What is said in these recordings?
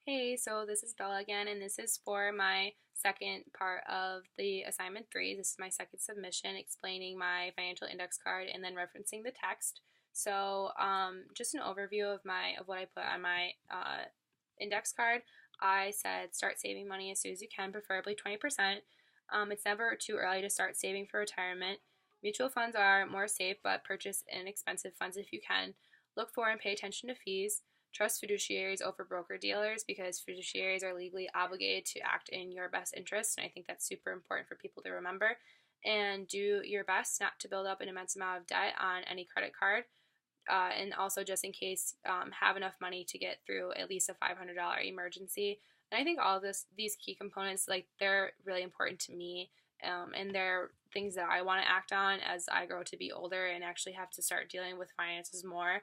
Hey, so this is Bella again, and this is for my second part of the assignment 3. This is my second submission explaining my financial index card and then referencing the text. So, just an overview of what I put on my index card. I said start saving money as soon as you can, preferably 20%. It's never too early to start saving for retirement. Mutual funds are more safe, but purchase inexpensive funds if you can. Look for and pay attention to fees. Trust fiduciaries over broker dealers because fiduciaries are legally obligated to act in your best interest, and I think that's super important for people to remember. And do your best not to build up an immense amount of debt on any credit card. And also, just in case, have enough money to get through at least a $500 emergency. And I think all of these key components, like they're really important to me, and they're things that I want to act on as I grow to be older and actually have to start dealing with finances more.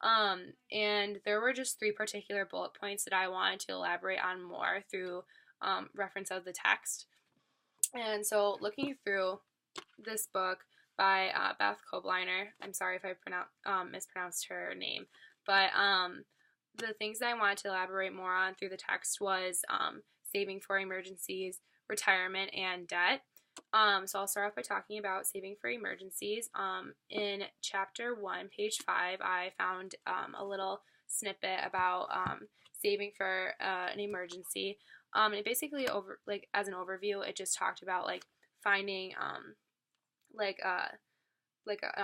And there were just three particular bullet points that I wanted to elaborate on more through reference of the text. And so, looking through this book by Beth Kobliner, I'm sorry if I mispronounced her name, but the things that I wanted to elaborate more on through the text was saving for emergencies, retirement, and debt. So I'll start off by talking about saving for emergencies. In chapter 1, page 5, I found a little snippet about saving for an emergency. And it basically as an overview, it just talked about like finding like uh like an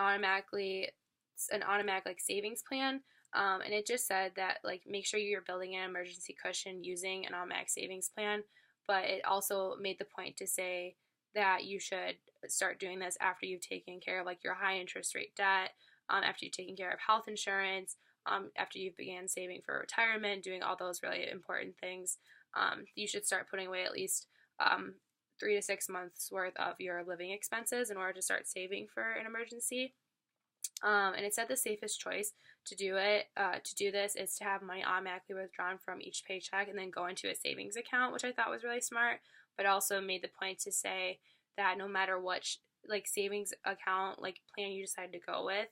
automatic like savings plan. And it just said that like make sure you're building an emergency cushion using an automatic savings plan. But it also made the point to say that you should start doing this after you've taken care of like your high interest rate debt, after you've taken care of health insurance, after you've began saving for retirement, doing all those really important things. You should start putting away at least 3 to 6 months worth of your living expenses in order to start saving for an emergency. And it said the safest choice to do this is to have money automatically withdrawn from each paycheck and then go into a savings account, which I thought was really smart. But also made the point to say that no matter what like savings account like plan you decide to go with,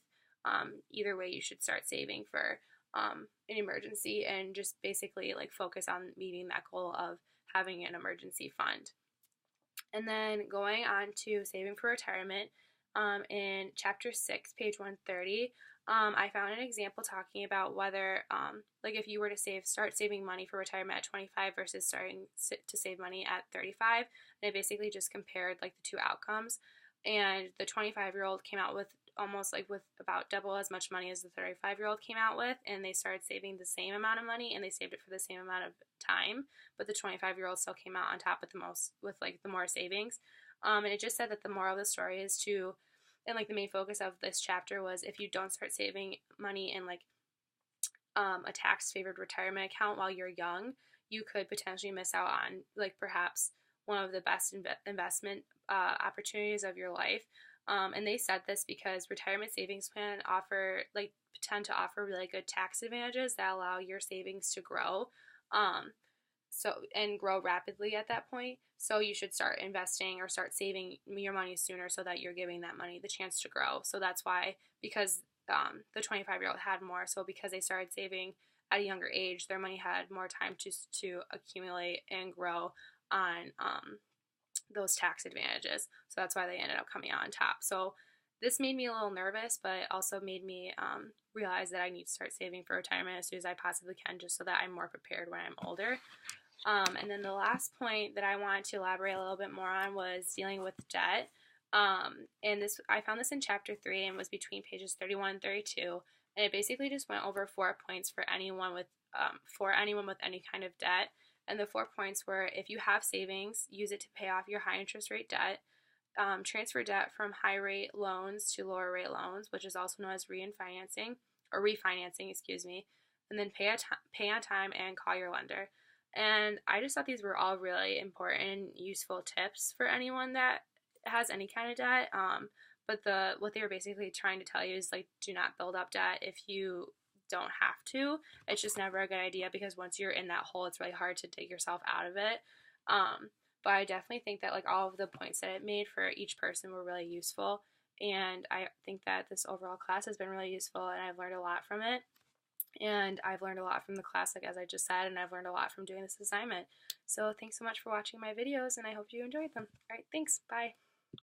either way you should start saving for an emergency and just basically like focus on meeting that goal of having an emergency fund. And then going on to saving for retirement, in chapter 6, page 130, I found an example talking about whether, like, if you were to start saving money for retirement at 25 versus starting to save money at 35. And I basically just compared, like, the two outcomes. And the 25-year-old came out with almost like with about double as much money as the 35-year-old came out with, and they started saving the same amount of money and they saved it for the same amount of time, but the 25-year-old still came out on top with like the more savings. And it just said that the moral of the story is to, and like the main focus of this chapter was if you don't start saving money in like a tax favored retirement account while you're young, you could potentially miss out on like perhaps one of the best investment opportunities of your life. And they said this because retirement savings plan tend to offer really good tax advantages that allow your savings to grow. And grow rapidly at that point. So you should start investing or start saving your money sooner so that you're giving that money the chance to grow. So that's why, because the 25-year-old had more, so because they started saving at a younger age, their money had more time to accumulate and grow on those tax advantages. So that's why they ended up coming out on top. So this made me a little nervous, but it also made me realize that I need to start saving for retirement as soon as I possibly can, just so that I'm more prepared when I'm older. And then the last point that I wanted to elaborate a little bit more on was dealing with debt. And I found this in chapter 3 and was between pages 31 and 32. And it basically just went over 4 points for anyone with any kind of debt. And the 4 points were: if you have savings, use it to pay off your high interest rate debt. Transfer debt from high rate loans to lower rate loans, which is also known as refinancing, excuse me. And then pay on time and call your lender. And I just thought these were all really important, useful tips for anyone that has any kind of debt. But what they were basically trying to tell you is like, do not build up debt if you don't have to. It's just never a good idea because once you're in that hole, it's really hard to dig yourself out of it. But I definitely think that like all of the points that it made for each person were really useful. And I think that this overall class has been really useful and I've learned a lot from it. And I've learned a lot from the class, like as I just said, and I've learned a lot from doing this assignment. So thanks so much for watching my videos, and I hope you enjoyed them. Alright, thanks, bye.